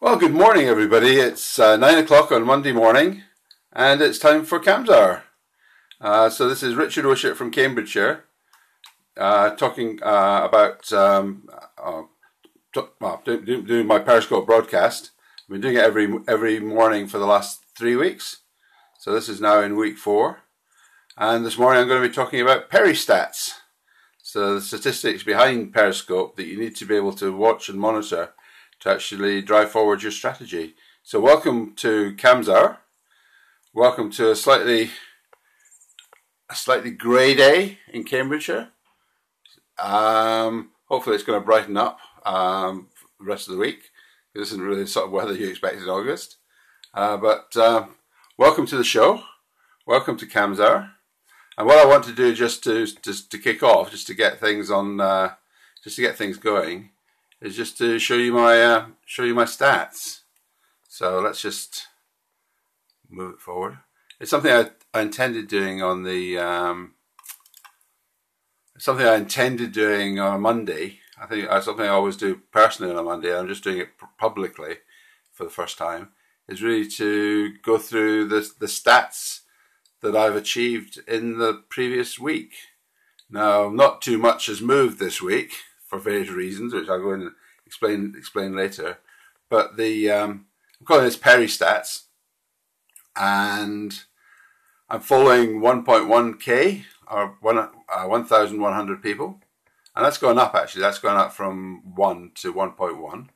Well, good morning, everybody. It's 9 o'clock on Monday morning, and it's time for Cambshour. So this is Richard O'Shea from Cambridgeshire, talking about doing my Periscope broadcast. I've been doing it every morning for the last 3 weeks. So this is now in week 4. And this morning I'm going to be talking about peristats. So the statistics behind Periscope that you need to be able to watch and monitor to actually drive forward your strategy. So welcome to Cambshour. Welcome to a slightly grey day in Cambridgeshire. Hopefully it's going to brighten up the rest of the week. This isn't really the sort of weather you expect in August. But welcome to the show. Welcome to Cambshour. And what I want to do just to kick off, just to get things on, just to get things going, is just to show you my stats. So let's just move it forward. It's something I intended doing on the something I intended doing on a Monday. I think it's something I always do personally on a Monday. I'm just doing it publicly for the first time. Is really to go through the stats that I've achieved in the previous week. Now, not too much has moved this week for various reasons, which I'll go and explain later. But I'm calling this peristats, and I'm following 1.1k or 1,100 people, and that's gone up actually. That's gone up from 1 to 1.1.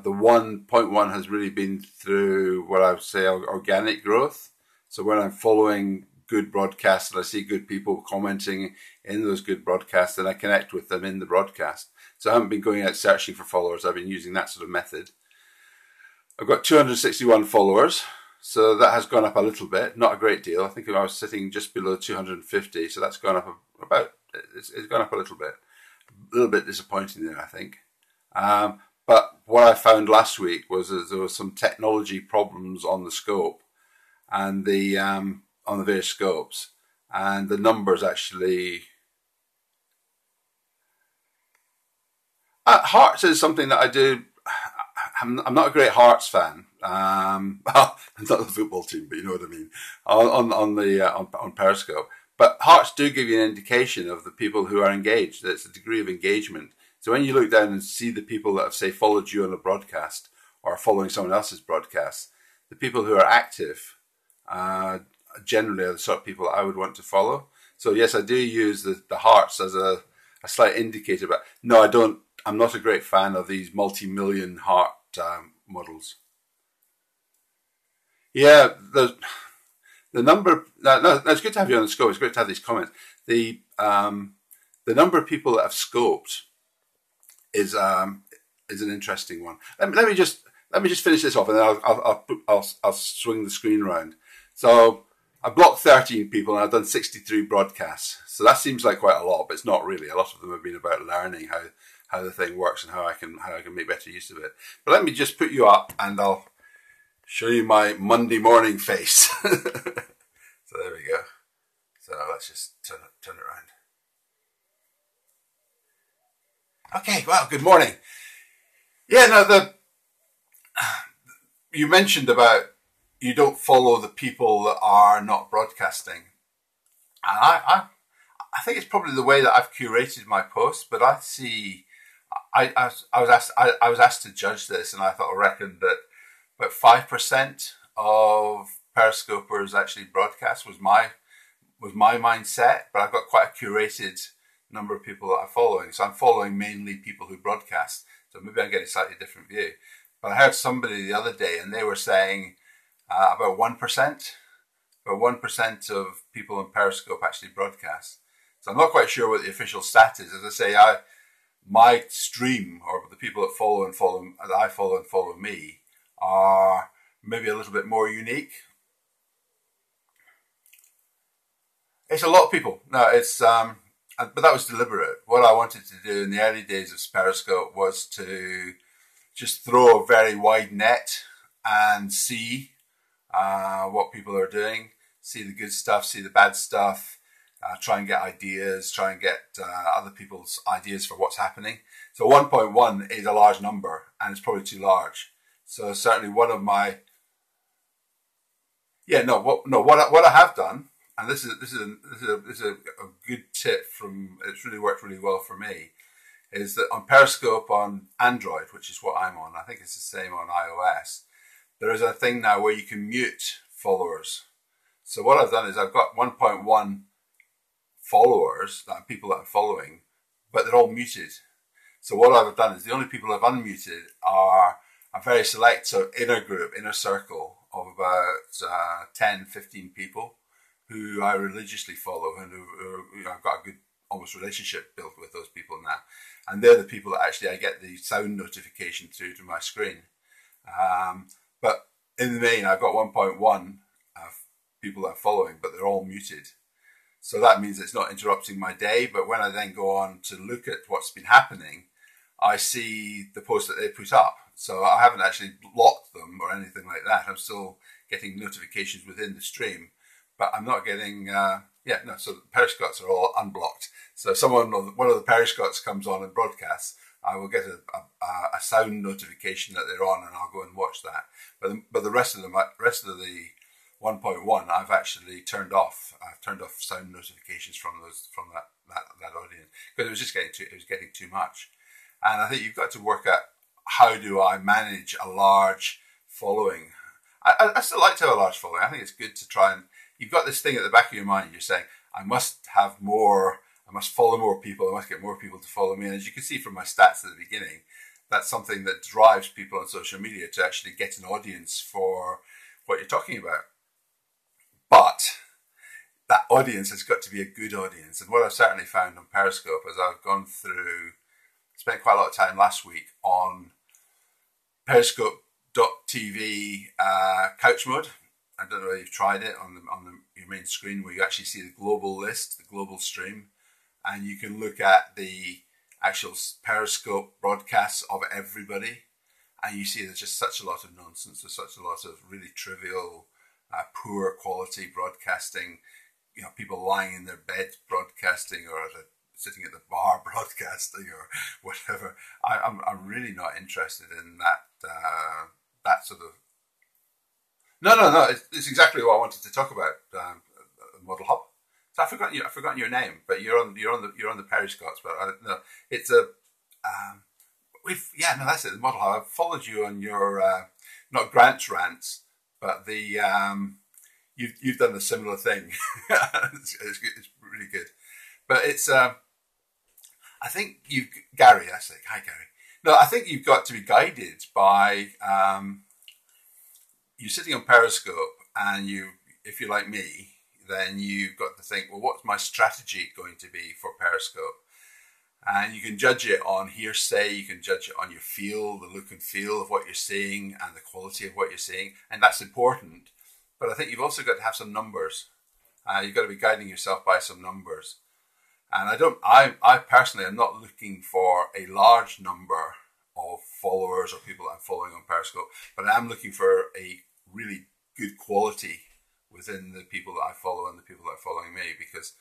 The 1.1 has really been through what I would say organic growth. So when I'm following good broadcasts and I see good people commenting in those good broadcasts, then I connect with them in the broadcast. So I haven't been going out searching for followers. I've been using that sort of method. I've got 261 followers. So that has gone up a little bit, not a great deal. I think I was sitting just below 250. So that's gone up it's gone up a little bit disappointing there, I think. But what I found last week was that there were some technology problems on the scope and on the various scopes, and the numbers actually. Hearts is something that I do. I'm not a great Hearts fan. Well, it's not the football team, but you know what I mean. On Periscope, but Hearts do give you an indication of the people who are engaged. It's a degree of engagement. So when you look down and see the people that have, say, followed you on a broadcast or are following someone else's broadcast, the people who are active generally are the sort of people I would want to follow. So yes, I do use the hearts as a slight indicator, but no, I don't. I'm not a great fan of these multi-million heart models. Yeah, the number. No, it's good to have you on the scope. It's great to have these comments. The number of people that have scoped is an interesting one. Let me just finish this off, and then I'll swing the screen around. So I blocked 13 people, and I've done 63 broadcasts. So that seems like quite a lot, but it's not really. A lot of them have been about learning how the thing works and how I can make better use of it. But let me just put you up, and I'll show you my Monday morning face. So there we go. So let's just turn it around. Okay, well, good morning. Yeah, no, you mentioned about you don't follow the people that are not broadcasting. And I think it's probably the way that I've curated my posts, but I was asked to judge this, and I reckon that about 5% of Periscopers actually broadcast was my mindset, but I've got quite a curated number of people that I'm following. So I'm following mainly people who broadcast. So maybe I'm getting a slightly different view. But I heard somebody the other day, and they were saying about 1%. About 1% of people in Periscope actually broadcast. So I'm not quite sure what the official stat is. As I say, my stream, or the people that I follow and follow me, are maybe a little bit more unique. It's a lot of people. No, it's but that was deliberate. What I wanted to do in the early days of Periscope was to just throw a very wide net and see what people are doing, see the good stuff, see the bad stuff, try and get ideas, try and get other people's ideas for what's happening. So 1.1 is a large number, and it's probably too large. So certainly one of my what I have done, and this is a good tip from, it's really worked really well for me, is that on Periscope on Android, which is what I'm on, I think it's the same on iOS, there is a thing now where you can mute followers. So what I've done is I've got 1.1 followers, people that I'm following, but they're all muted. So what I've done is the only people I've unmuted are a very select sort of inner circle of about 10, 15 people who I religiously follow, and who I've got a good almost relationship built with those people now. And they're the people that actually I get the sound notification through to my screen. But in the main, I've got 1.1 people that I'm following, but they're all muted. So that means it's not interrupting my day. But when I then go on to look at what's been happening, I see the post that they put up. So I haven't actually blocked them or anything like that. I'm still getting notifications within the stream, but I'm not getting, so the Periscopes are all unblocked. So if one of the Periscopes comes on and broadcasts, I will get a sound notification that they're on, and I'll go and watch that. But the rest of the 1.1, I've actually turned off. I've turned off sound notifications from that audience, because it was getting too much. And I think you've got to work out, how do I manage a large following? I still like to have a large following. I think it's good to try and, you've got this thing at the back of your mind. You're saying, I must have more, I must follow more people, I must get more people to follow me. And as you can see from my stats at the beginning, that's something that drives people on social media to actually get an audience for what you're talking about. But that audience has got to be a good audience. And what I've certainly found on Periscope, as I've gone through, spent quite a lot of time last week on Periscope.tv couch mode. I don't know if you've tried it on your main screen, where you actually see the global list, the global stream, and you can look at the actual Periscope broadcasts of everybody, and you see there's just such a lot of nonsense. There's such a lot of really trivial, poor quality broadcasting. You know, people lying in their bed broadcasting, or sitting at the bar broadcasting, or whatever. I'm really not interested in that sort of. No. It's exactly what I wanted to talk about. Model Hub. So I've forgotten your name, but you're on the Periscopes. But no, it's a. That's it. The Model Hub. I've followed you on your not Grant's rants, but the you've done a similar thing. It's really good, but it's. I think Gary. I say hi, Gary. No, I think you've got to be guided by. You're sitting on Periscope, and if you're like me, then you've got to think, well, what's my strategy going to be for Periscope? And you can judge it on hearsay, you can judge it on your feel, the look and feel of what you're seeing, and the quality of what you're seeing, and that's important. But I think you've also got to have some numbers. You've got to be guiding yourself by some numbers. And I personally am not looking for a large number of followers or people I'm following on Periscope, but I'm looking for a really good quality within the people that I follow and the people that are following me, because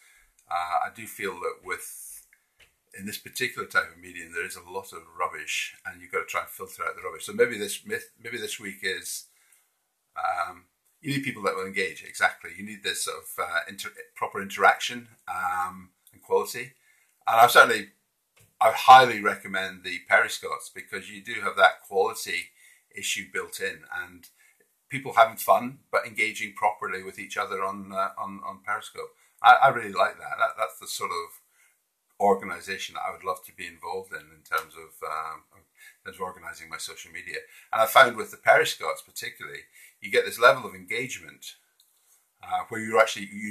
I do feel that in this particular type of medium, there is a lot of rubbish, and you've got to try and filter out the rubbish. So maybe this week is you need people that will engage. Exactly, you need this sort of proper interaction and quality. And I highly recommend the Periscopes, because you do have that quality issue built in, and people having fun but engaging properly with each other on Periscope. I really like that. That's the sort of organisation that I would love to be involved in terms of organising my social media. And I found with the Periscopes particularly, you get this level of engagement where you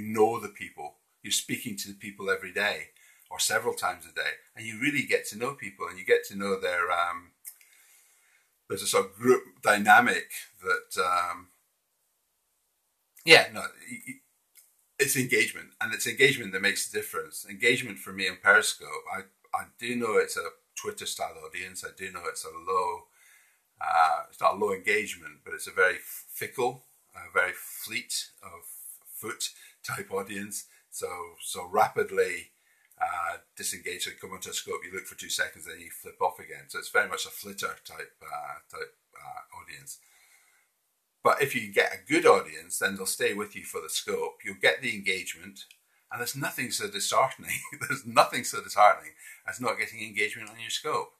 know the people, you're speaking to the people every day or several times a day, and you really get to know people, and you get to know their there's a sort of group dynamic that it's engagement, and it's engagement that makes the difference. Engagement for me on Periscope, I do know it's a Twitter style audience. I do know it's it's not a low engagement, but it's a very fickle, very fleet of foot type audience. so rapidly disengage. So you come onto a scope, you look for 2 seconds, then you flip off again. So it's very much a flitter type audience. But if you get a good audience, then they'll stay with you for the scope. You'll get the engagement, and there's nothing so disheartening. There's nothing so disheartening as not getting engagement on your scope.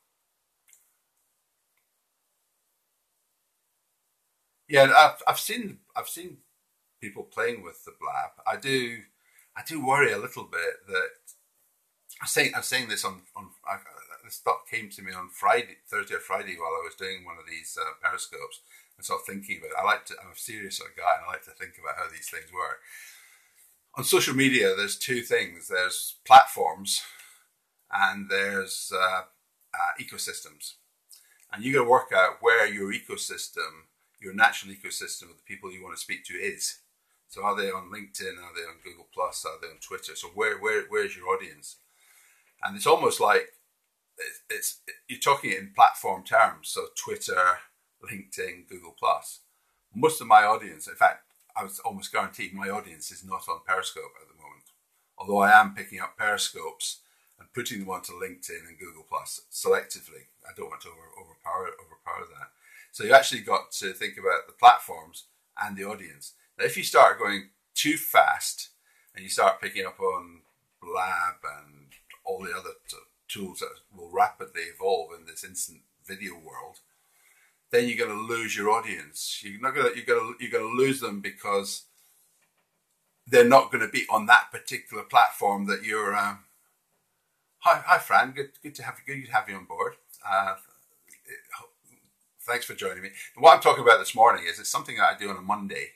Yeah, I've seen people playing with the blab. I do worry a little bit that I'm saying this on this thought came to me on Thursday or Friday while I was doing one of these periscopes, and sort of thinking about it. I'm a serious sort of guy, and I like to think about how these things work. On social media, there's two things: there's platforms, and there's ecosystems, and you got to work out where your ecosystem, your natural ecosystem of the people you want to speak to is. So are they on LinkedIn? Are they on Google Plus? Are they on Twitter? So where's your audience? And it's almost like you're talking in platform terms. So Twitter, LinkedIn, Google Plus. Most of my audience, in fact, I was almost guaranteed my audience is not on Periscope at the moment. Although I am picking up Periscopes and putting them onto LinkedIn and Google Plus selectively. I don't want to overpower that. So you actually got to think about the platforms and the audience. Now, if you start going too fast and you start picking up on Blab and all the other tools that will rapidly evolve in this instant video world, then you're going to lose your audience. You're going to lose them because they're not going to be on that particular platform that you're. Hi, Fran. Good to have you on board. Thanks for joining me. And what I'm talking about this morning is it's something that I do on a Monday.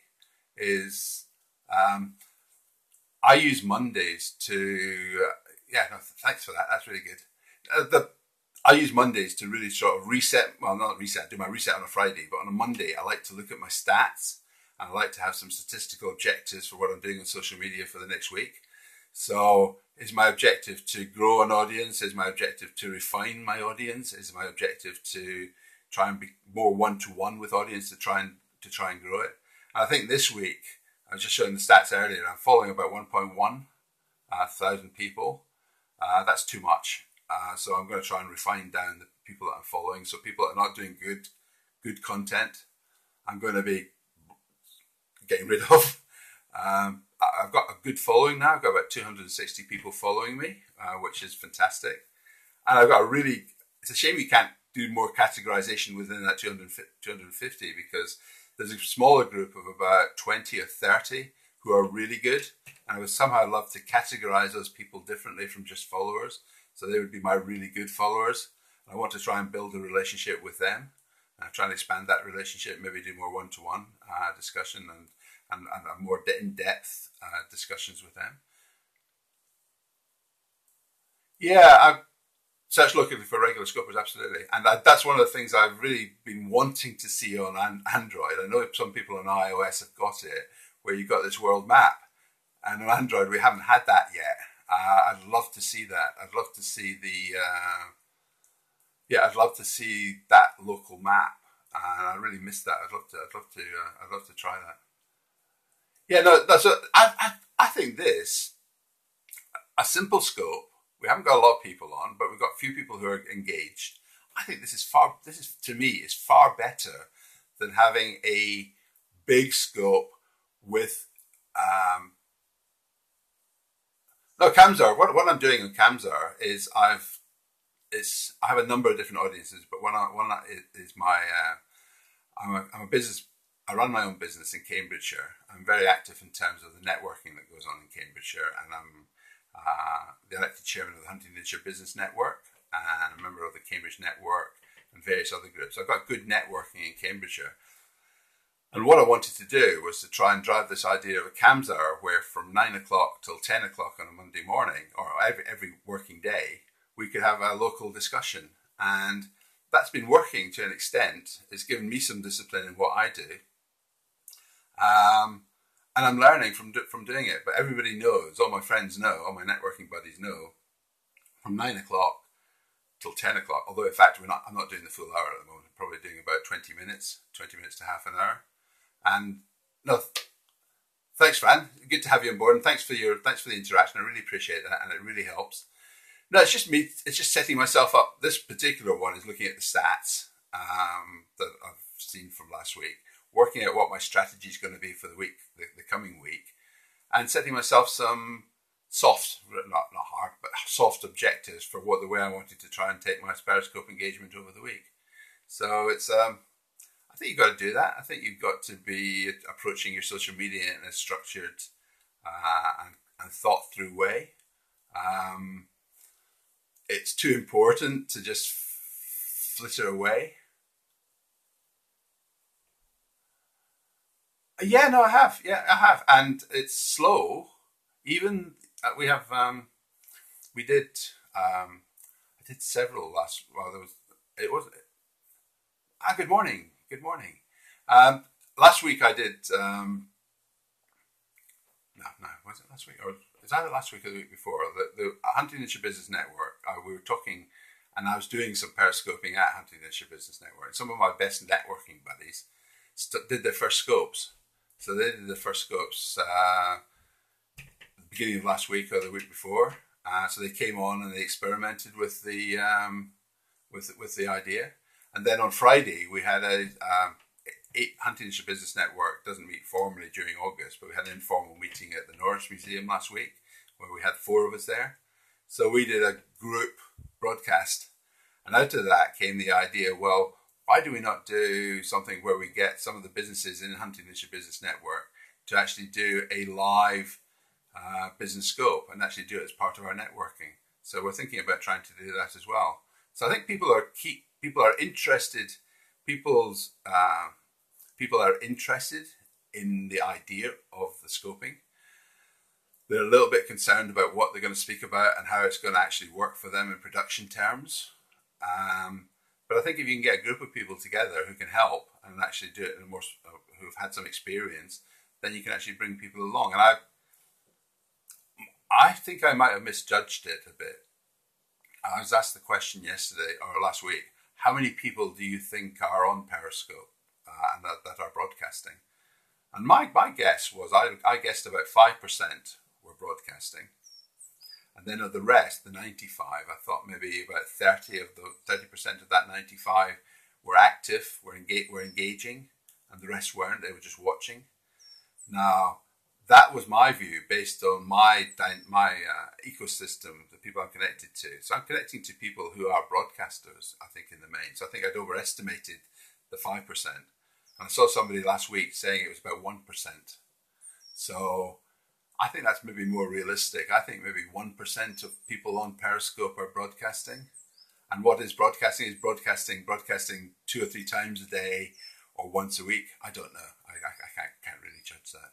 I use Mondays to. Thanks for that. That's really good. I use Mondays to really sort of reset. Well, not reset. Do my reset on a Friday, but on a Monday, I like to look at my stats and I like to have some statistical objectives for what I'm doing on social media for the next week. So, is my objective to grow an audience? Is my objective to refine my audience? Is my objective to try and be more one-to-one with audience to try and grow it? And I think this week, I was just showing the stats earlier. I'm following about 1.1 thousand people. That's too much. So I'm going to try and refine down the people that I'm following. So people that are not doing good content, I'm going to be getting rid of. I've got a good following now. I've got about 260 people following me, which is fantastic. And I've got it's a shame you can't do more categorization within that 250 because there's a smaller group of about 20 or 30 who are really good. And I would somehow love to categorize those people differently from just followers. So they would be my really good followers. And I want to try and build a relationship with them. Try and expand that relationship, maybe do more one-to-one discussion and more in-depth discussions with them. Yeah, search locally for regular scopers, absolutely. And that's one of the things I've really been wanting to see on Android. I know some people on iOS have got it, where you've got this world map. And on Android, we haven't had that yet. I'd love to see that. I'd love to see I'd love to see that local map. And I really miss that. I'd love to try that. Yeah, no, I think a simple scope. We haven't got a lot of people on, but we've got a few people who are engaged. I think this is to me is far better than having a big scope with Cambshour. What I'm doing on Cambshour is I have a number of different audiences, but one is my I'm a business. I run my own business in Cambridgeshire. I'm very active in terms of the networking that goes on in Cambridgeshire, and I'm the elected chairman of the Huntingdonshire Business Network and a member of the Cambridge Network and various other groups. I've got good networking in Cambridgeshire. And what I wanted to do was to try and drive this idea of a Cambshour where from 9 o'clock till 10 o'clock on a Monday morning or every working day, we could have a local discussion. And that's been working to an extent. It's given me some discipline in what I do. And I'm learning from doing it. But everybody knows, all my friends know, all my networking buddies know, from 9 o'clock till 10 o'clock, although in fact I'm not doing the full hour at the moment. I'm probably doing about 20 minutes to half an hour. And no, Thanks, man. Good to have you on board, and thanks for the interaction. I really appreciate that, and it really helps. No, it's just me. It's just setting myself up. This particular one is looking at the stats that I've seen from last week, working out what my strategy is going to be for the week, the coming week, and setting myself some soft, not hard, but soft objectives for the way I wanted to try and take my Periscope engagement over the week. So it's I think you've got to do that. I think you've got to be approaching your social media in a structured and thought through way. It's too important to just flitter away. Yeah, no, I have. Yeah, I have, and it's slow. Even we have, we did. I did several last. Well, there was. It was. Good morning. Good morning. Last week I did. No, was it last week? Or was either last week or the week before? The Hunting Niche Business Network. We were talking, and I was doing some periscoping at Hunting Niche Business Network. And some of my best networking buddies did their first scopes. So they did the first scopes at the beginning of last week or the week before. So they came on and they experimented with the idea. And then on Friday we had Hunting Niche Business Network doesn't meet formally during August, but we had an informal meeting at the Norwich Museum last week where we had 4 of us there. So we did a group broadcast, and out of that came the idea, well, why do we not do something where we get some of the businesses in Hunting Niche Business Network to actually do a live business scope and actually do it as part of our networking? So we're thinking about trying to do that as well. So I think people are interested. People are interested in the idea of the scoping. They're a little bit concerned about what they're going to speak about and how it's going to actually work for them in production terms. But I think if you can get a group of people together who can help and actually do it in a more, who've had some experience, then you can actually bring people along. And I think I might have misjudged it a bit. I was asked the question yesterday or last week, how many people do you think are on Periscope and that are broadcasting? And my guess was, I guessed about 5% were broadcasting. And then of the rest, the 95, I thought maybe about 30% of that 95 were active, were engaging, and the rest weren't. They were just watching. Now, that was my view based on my ecosystem, the people I'm connected to. So I'm connecting to people who are broadcasters, I think, in the main. So I think I'd overestimated the 5%. And I saw somebody last week saying it was about 1%. So I think that's maybe more realistic. I think maybe 1% of people on Periscope are broadcasting. And what is broadcasting? Is broadcasting 2 or 3 times a day or once a week? I don't know. I can't really judge that.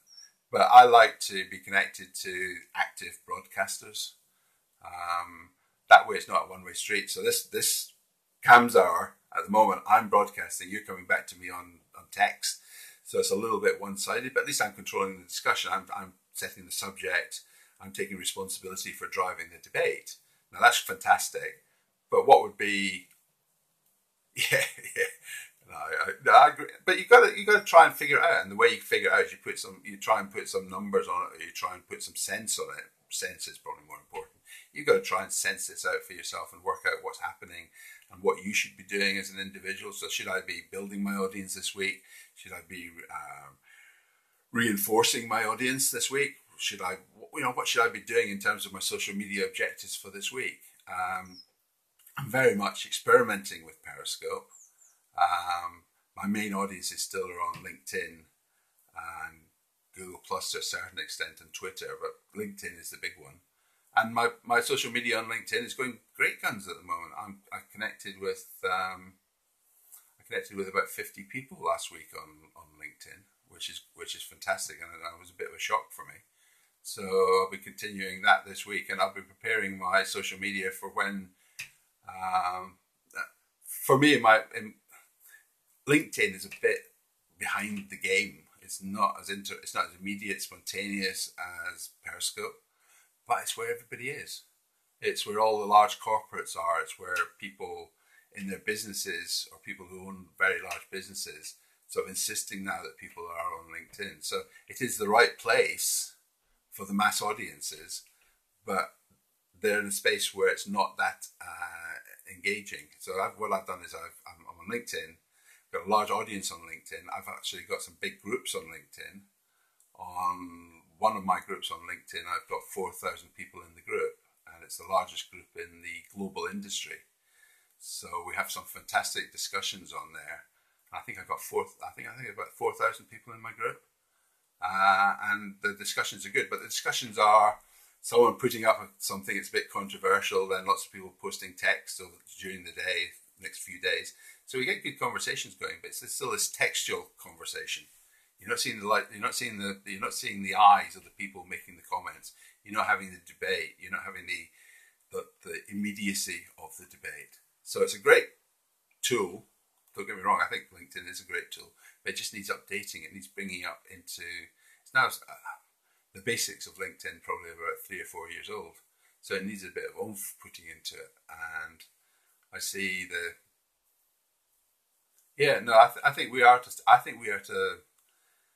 But I like to be connected to active broadcasters. That way it's not a one-way street. So this Cambshour, at the moment, I'm broadcasting. You're coming back to me on text. So it's a little bit one-sided, but at least I'm controlling the discussion. I'm setting the subject. I'm taking responsibility for driving the debate. Now that's fantastic. But what would be... Yeah. No, I agree. But you got to try and figure it out, and the way you figure it out is you try and put some numbers on it, or you try and put some sense on it. Sense is probably more important. You've got to try and sense this out for yourself and work out what's happening and what you should be doing as an individual. So should I be building my audience this week? Should I be reinforcing my audience this week? What should I be doing in terms of my social media objectives for this week? I'm very much experimenting with Periscope. My main audience is still around LinkedIn and Google Plus to a certain extent, and Twitter, but LinkedIn is the big one. And my social media on LinkedIn is going great guns at the moment. I connected with about 50 people last week on LinkedIn, which is fantastic, and it was a bit of a shock for me. So I'll be continuing that this week, and I'll be preparing my social media for when. For me, LinkedIn is a bit behind the game. It's not as immediate, spontaneous as Periscope, but it's where everybody is. It's where all the large corporates are. It's where people in their businesses, or people who own very large businesses, sort of insisting now that people are on LinkedIn. So it is the right place for the mass audiences, but they're in a space where it's not that engaging. So what I've done is I'm on LinkedIn, got a large audience on LinkedIn. I've actually got some big groups on LinkedIn. On one of my groups on LinkedIn, I've got 4,000 people in the group, and it's the largest group in the global industry. So we have some fantastic discussions on there. I think I've got I think about 4,000 people in my group, and the discussions are good. But the discussions are someone putting up something that's a bit controversial, then lots of people posting text during the day, next few days. So we get good conversations going, but it's still this textual conversation. You're not seeing the light. You're not seeing the eyes of the people making the comments. You're not having the debate. You're not having the immediacy of the debate. So it's a great tool. Don't get me wrong. I think LinkedIn is a great tool, but it just needs updating. It needs bringing up into. It's now the basics of LinkedIn probably about 3 or 4 years old. So it needs a bit of oomph putting into it. And I see I think we are to.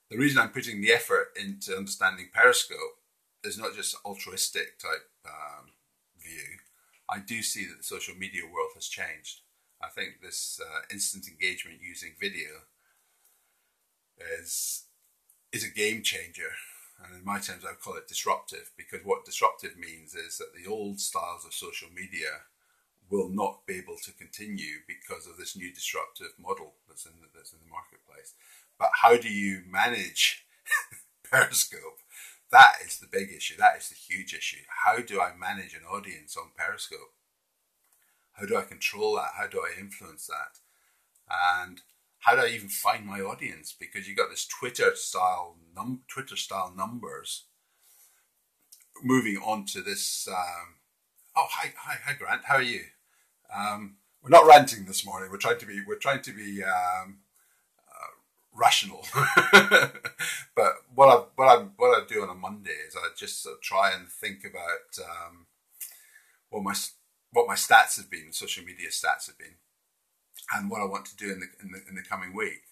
The reason I'm putting the effort into understanding Periscope is not just altruistic type view. I do see that the social media world has changed. I think this instant engagement using video is a game changer. And in my terms, I would call it disruptive, because what disruptive means is that the old styles of social media will not be able to continue because of this new disruptive model that's in the marketplace. But how do you manage Periscope? That is the big issue. That is the huge issue. How do I manage an audience on Periscope? How do I control that? How do I influence that? And how do I even find my audience? Because you got this Twitter style numbers moving on to this. Hi Grant, how are you? We're not ranting this morning. We're trying to be rational. But what I do on a Monday is I just sort of try and think about what my stats have been, social media stats have been, and what I want to do in the coming week.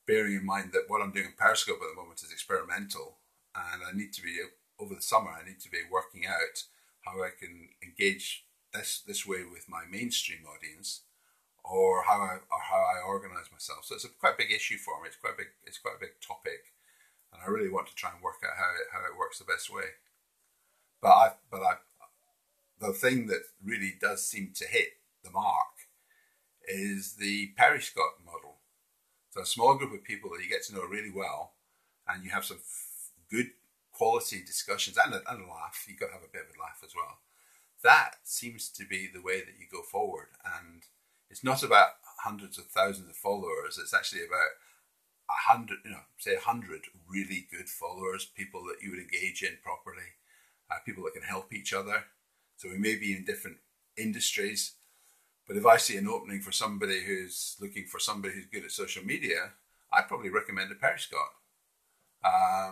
Bearing in mind that what I'm doing in Periscope at the moment is experimental, and I need to be over the summer. I need to be working out how I can engage this way with my mainstream audience, or how I organise myself. So it's a quite big issue for me. It's quite a big topic, and I really want to try and work out how it works the best way. But the thing that really does seem to hit the mark is the Periscope model. So a small group of people that you get to know really well, and you have some good quality discussions and a laugh. You've got to have a bit of a laugh as well. That seems to be the way that you go forward. And it's not about hundreds of thousands of followers. It's actually about 100, say 100 really good followers, people that you would engage in properly, people that can help each other. So we may be in different industries, but if I see an opening for somebody who's looking for somebody who's good at social media, I'd probably recommend a Periscope.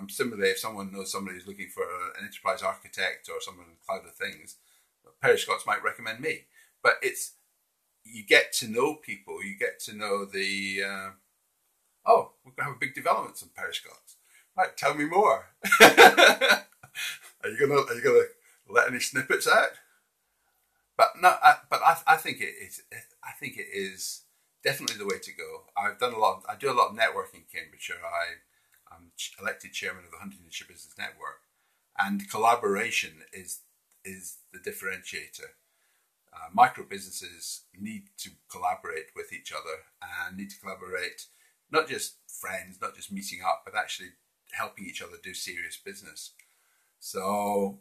Similarly, if someone knows somebody who's looking for an enterprise architect or someone in Cloud of Things, Periscopes might recommend me. But you get to know people, you get to know we're going to have a big development on Periscopes. Right, tell me more. Are you gonna let any snippets out? But no, I think it is. I think it is definitely the way to go. I do a lot of networking in Cambshour. I'm elected chairman of the Huntingdonshire Business Network, and collaboration is the differentiator. Micro businesses need to collaborate with each other and need to collaborate, not just friends, not just meeting up, but actually helping each other do serious business. So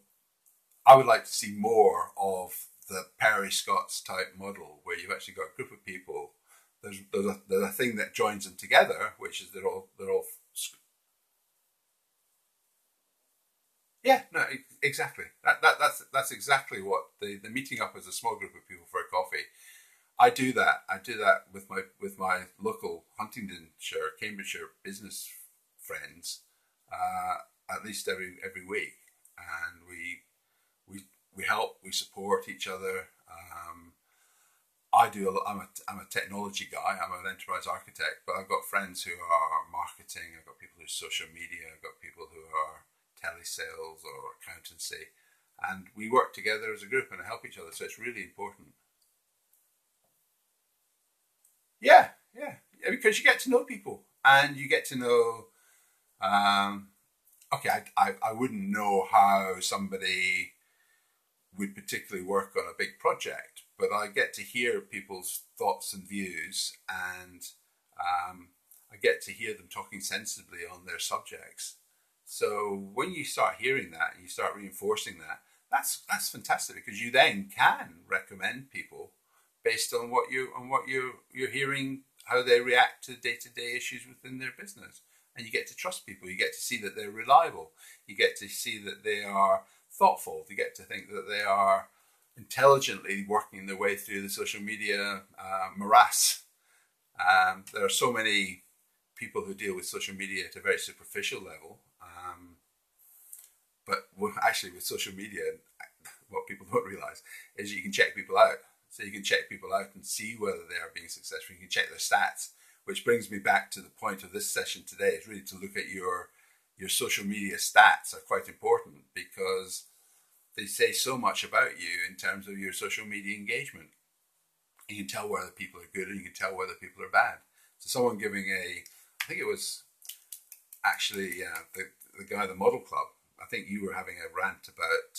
I would like to see more of the Periscope type model, where you've actually got a group of people. There's a thing that joins them together, which is they're all. Yeah, no, exactly. That's exactly what the meeting up as a small group of people for a coffee. I do that with my local Huntingdonshire, Cambshour business friends, at least every week, and we help, we support each other. I'm a technology guy. I'm an enterprise architect, but I've got friends who are marketing. I've got people who are social media. I've got people who are telesales or accountancy, and we work together as a group and help each other. So it's really important. Yeah, yeah, yeah, because you get to know people and you get to know. Um, okay, I wouldn't know how somebody would particularly work on a big project, but I get to hear people's thoughts and views, and I get to hear them talking sensibly on their subjects. So when you start hearing that and you start reinforcing that, that's fantastic because you then can recommend people based on what you're hearing, how they react to day-to-day issues within their business. And you get to trust people. You get to see that they're reliable. You get to see that they are thoughtful. You get to think that they are intelligently working their way through the social media morass. There are so many people who deal with social media at a very superficial level. But actually with social media, what people don't realize is you can check people out. So you can check people out and see whether they are being successful. You can check their stats, which brings me back to the point of this session today, is really to look at your social media stats are quite important because they say so much about you in terms of your social media engagement. You can tell whether people are good and you can tell whether people are bad. So someone giving I think it was actually the guy at the Model Club, I think you were having a rant about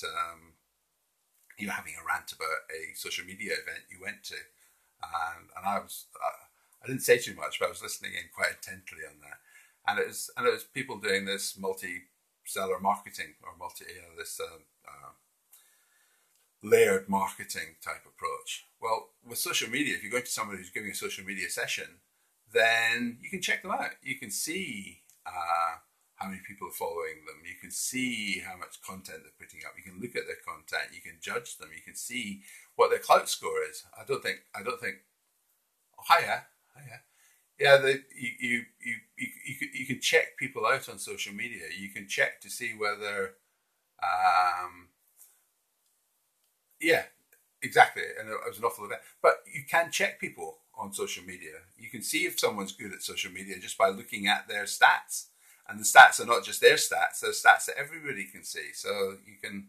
a social media event you went to, and I didn't say too much, but I was listening in quite intently on that, and it was people doing this multi-seller marketing or layered marketing type approach. Well, with social media, if you're going to somebody who's giving a social media session, then you can check them out. You can see how many people are following them. You can see how much content they're putting up. You can look at their content. You can judge them. You can see what their clout score is. I don't think. Oh, hiya. Yeah, you can check people out on social media. You can check to see whether, yeah, exactly. And it was an awful event. But you can check people on social media. You can see if someone's good at social media just by looking at their stats. And the stats are not just their stats, they're stats that everybody can see. So you can...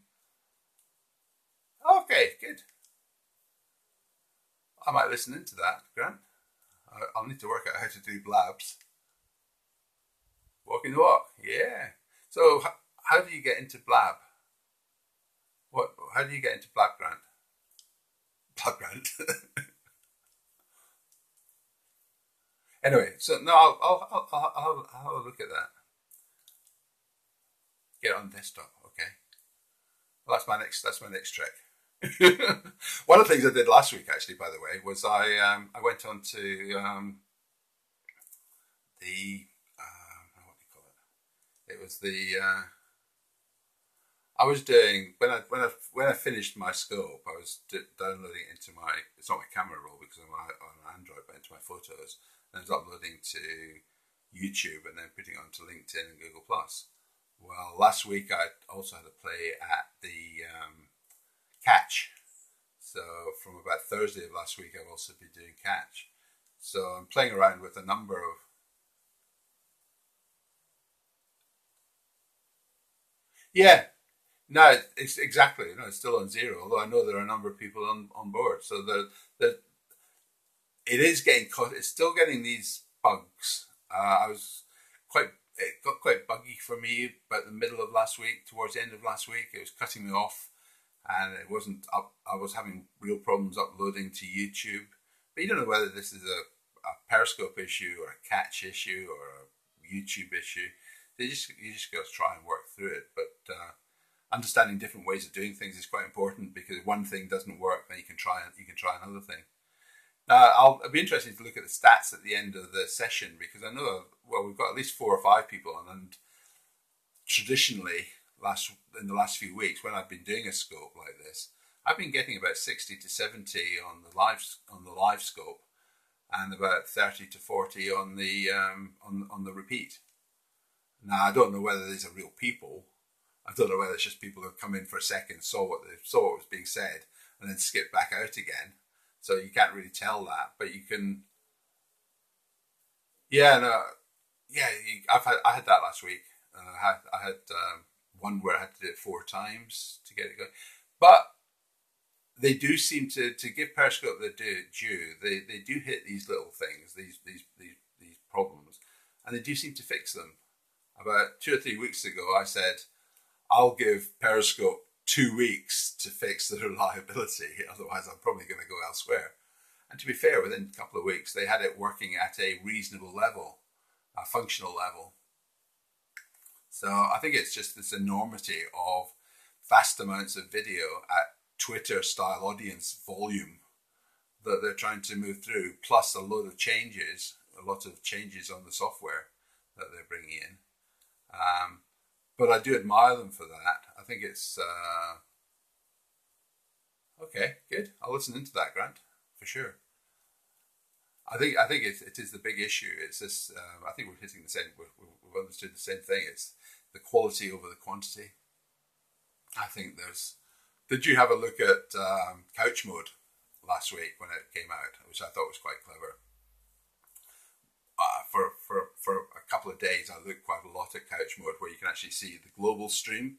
Okay, good. I might listen into that, Grant. I'll need to work out how to do blabs. Walking the walk, yeah. So how do you get into blab? How do you get into blab, Grant? Blab, Grant. Anyway, so no, I'll have a look at that. Get it on desktop, okay. Well, that's my next trick. One of the things I did last week, actually, by the way, was I went on to the what do you call it? It was the I was doing when I finished my scope, I was downloading it into my, it's not my camera roll because I'm on Android, but into my photos, and I was uploading to YouTube and then putting it onto LinkedIn and Google Plus. Well, last week I also had a play at the Catch. So from about Thursday of last week, I've also been doing Catch. So I'm playing around with a number of... Yeah, no, it's exactly. No, it's still on zero, although I know there are a number of people on board. So it is getting caught. It's still getting these bugs. It got quite buggy for me about the middle of last week, towards the end of last week. It was cutting me off and it wasn't up. I was having real problems uploading to YouTube. But you don't know whether this is a Periscope issue or a Catch issue or a YouTube issue. You just got to try and work through it. But understanding different ways of doing things is quite important because if one thing doesn't work, then you can try another thing. Now, it'll be interesting to look at the stats at the end of the session because I know, well, we've got at least 4 or 5 people on, and traditionally, in the last few weeks, when I've been doing a scope like this, I've been getting about 60 to 70 on the live scope, and about 30 to 40 on the repeat. Now, I don't know whether these are real people. I don't know whether it's just people who have come in for a second, saw what was being said, and then skipped back out again. so you can't really tell that, but you can. Yeah, no, yeah. I had that last week. I had one where I had to do it 4 times to get it going, but they do seem to give Periscope their due. They do hit these little things, these problems, and they do seem to fix them. About 2 or 3 weeks ago, I said I'll give Periscope 2 weeks to fix the reliability. Otherwise, I'm probably going to go elsewhere. And to be fair, within a couple of weeks, they had it working at a reasonable level, a functional level. So I think it's just this enormity of vast amounts of video at Twitter-style audience volume that they're trying to move through, plus a lot of changes on the software that they're bringing in. But I do admire them for that. I think it's okay. Good. I'll listen into that, Grant, for sure. I think it is the big issue. It's this. I think we're hitting the same. We've understood the same thing. It's the quality over the quantity. I think there's. Did you have a look at Couch Mode last week when it came out, which I thought was quite clever? For a couple of days, I looked quite a lot at Couch Mode, where you can actually see the global stream,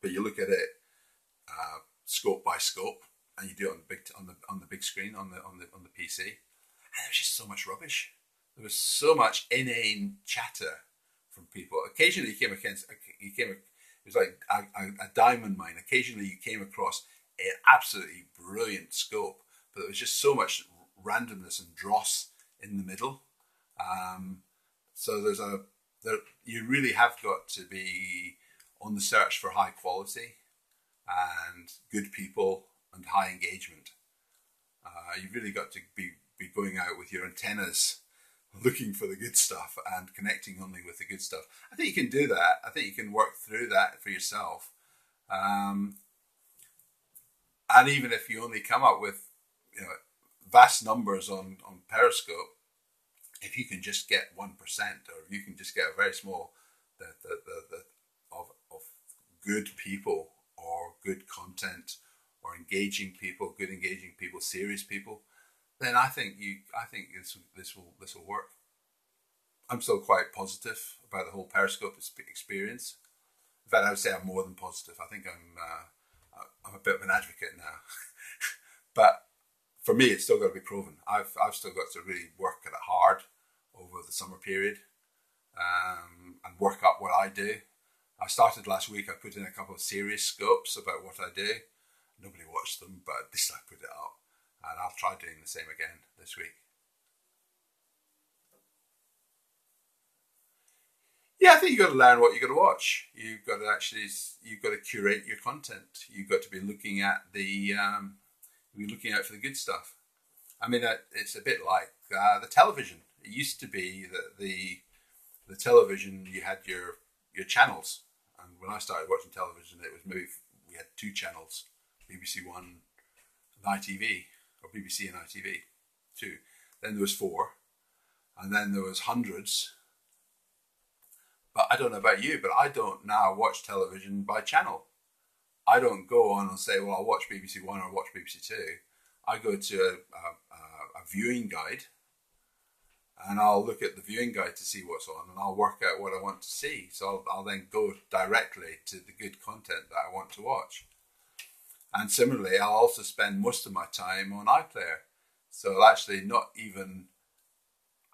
but you look at it scope by scope, and you do it on the big screen on the PC, and there was just so much rubbish. There was so much inane chatter from people. Occasionally, it was like a diamond mine. Occasionally, you came across an absolutely brilliant scope, but there was just so much randomness and dross in the middle. So you really have got to be on the search for high quality and good people and high engagement. You've really got to be going out with your antennas, looking for the good stuff and connecting only with the good stuff. I think you can do that. I think you can work through that for yourself. And even if you only come up with vast numbers on Periscope, if you can just get 1%, or if you can just get a very small of good people or good content or engaging people, serious people, then I think this will work. I'm still quite positive about the whole Periscope experience. In fact, I would say I'm more than positive. I think I'm a bit of an advocate now, but for me, it's still got to be proven. I've still got to really work at it hard over the summer period and work up what I do. I started last week. I put in a couple of serious scopes about what I do. Nobody watched them, but at least I put it up, and I'll try doing the same again this week. Yeah, I think you've got to learn what you've got to watch. You've got to curate your content. You've got to be looking at looking out for the good stuff. I mean, it's a bit like the television. It used to be that the television, you had your channels, and when I started watching television, it was maybe we had 2 channels, BBC One and ITV, or BBC and ITV 2. Then there was 4, and then there was hundreds. But I don't know about you, but I don't now watch television by channel. I don't go on and say, well, I'll watch BBC One or watch BBC Two. I go to a viewing guide, and I'll look at the viewing guide to see what's on, and I'll work out what I want to see. So I'll then go directly to the good content that I want to watch. And similarly, I'll also spend most of my time on iPlayer. So I'll actually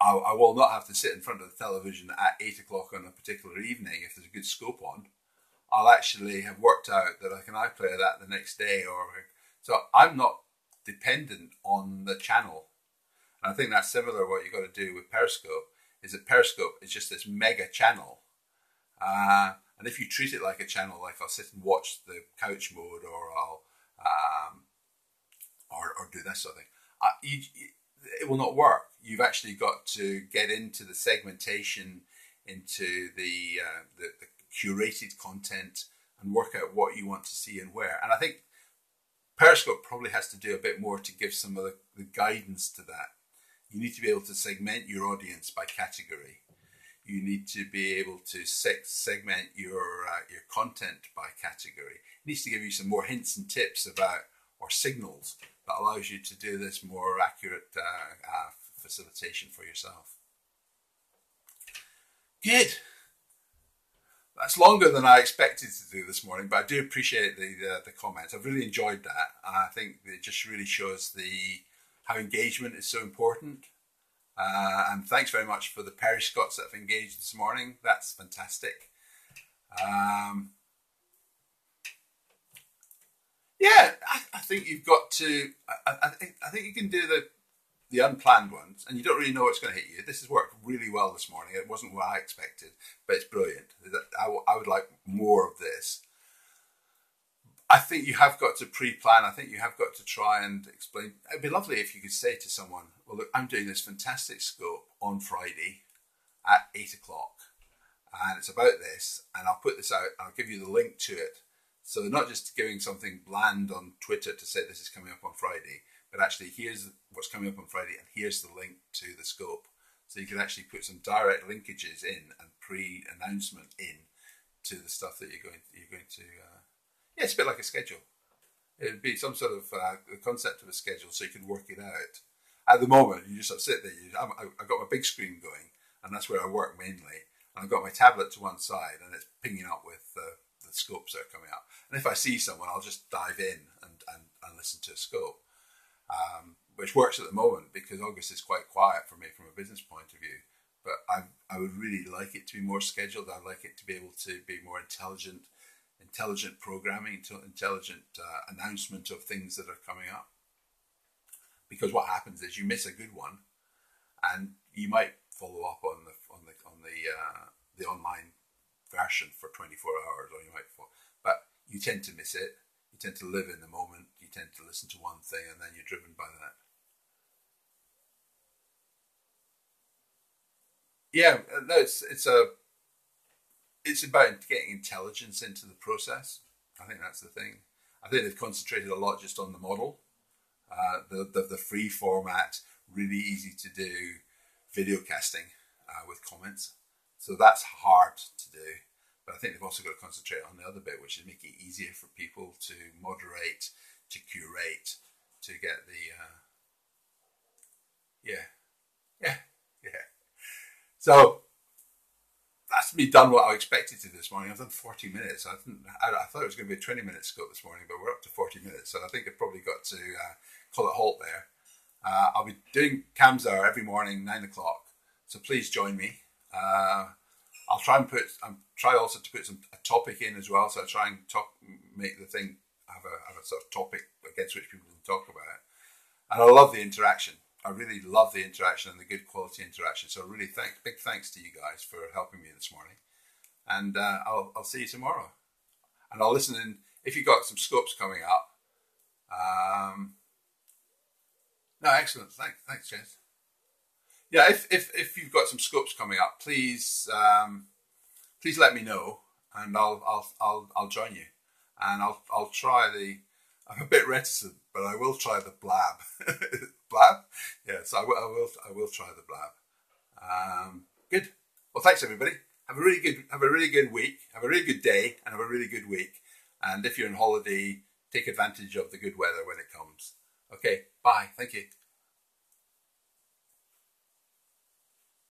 I will not have to sit in front of the television at 8 o'clock on a particular evening if there's a good scope on. I'll actually have worked out that I can iPlayer that the next day, so I'm not dependent on the channel. And I think that's similar to what you've got to do with Periscope, is that Periscope is just this mega channel. And if you treat it like a channel, like I'll sit and watch the Couch Mode, or I'll or do this sort of thing, it will not work. You've actually got to get into the segmentation, into the curated content, and work out what you want to see and where. And I think Periscope probably has to do a bit more to give some of the guidance to that. You need to be able to segment your audience by category. You need to be able to segment your content by category. It needs to give you some more hints and tips about, or signals that allows you to do this more accurate facilitation for yourself. Good. That's longer than I expected to do this morning, but I do appreciate the comments. I've really enjoyed that. I think it just really shows how engagement is so important. And thanks very much for the Periscopes that have engaged this morning. That's fantastic. Yeah, I think you've got to. I think you can do the unplanned ones, and you don't really know what's going to hit you. This has worked really well this morning. It wasn't what I expected, but it's brilliant. I would like more of this. I think you have got to pre-plan. I think you have got to try and explain. It'd be lovely if you could say to someone, well, look, I'm doing this fantastic scope on Friday at 8 o'clock, and it's about this, and I'll put this out, I'll give you the link to it. So they're not just giving something bland on Twitter to say this is coming up on Friday, but actually here's what's coming up on Friday, and here's the link to the scope. So you can actually put some direct linkages in and pre-announcement in to the stuff that you're going to. Yeah, it's a bit like a schedule. It would be some sort of the concept of a schedule, so you can work it out. At the moment, you just sort of sit there. I've got my big screen going, and that's where I work mainly. And I've got my tablet to one side, and it's pinging up with the scopes that are coming up. And if I see someone, I'll just dive in and listen to a scope, which works at the moment because August is quite quiet for me from a business point of view. But I would really like it to be more scheduled. I'd like it to be able to be more intelligent programming, intelligent announcement of things that are coming up. Because what happens is you miss a good one, and you might follow up on the online version for 24 hours, or you might but you tend to miss it. You tend to live in the moment. You tend to listen to one thing, and then you're driven by that. Yeah, no, it's about getting intelligence into the process. I think that's the thing. I think they've concentrated a lot just on the model, the free format, really easy to do video casting with comments. So that's hard to do. But I think they've also got to concentrate on the other bit, which is making it easier for people to moderate, to curate, to get the yeah. So that's me done what I expected to this morning. I've done 40 minutes. I thought it was going to be a 20-minute scope this morning, but we're up to 40 minutes. So I think I've probably got to call it a halt there. I'll be doing Cambshour every morning, 9 o'clock. So please join me. I'll try also to put a topic in as well. So I try and make the thing have a sort of topic against which people can talk about it. And I love the interaction. I really love the interaction and the good quality interaction. So really big thanks to you guys for helping me this morning. And I'll see you tomorrow. And I'll listen in if you've got some scopes coming up. No, excellent. Thanks, Jess. Yeah, if you've got some scopes coming up, please let me know, and I'll join you, and I'll try I'm a bit reticent, but I will try the blab. Blab? Yes, I will try the blab. Good. Well, thanks everybody. Have a really good week. Have a really good day, and have a really good week. And if you're on holiday, take advantage of the good weather when it comes. Okay. Bye. Thank you.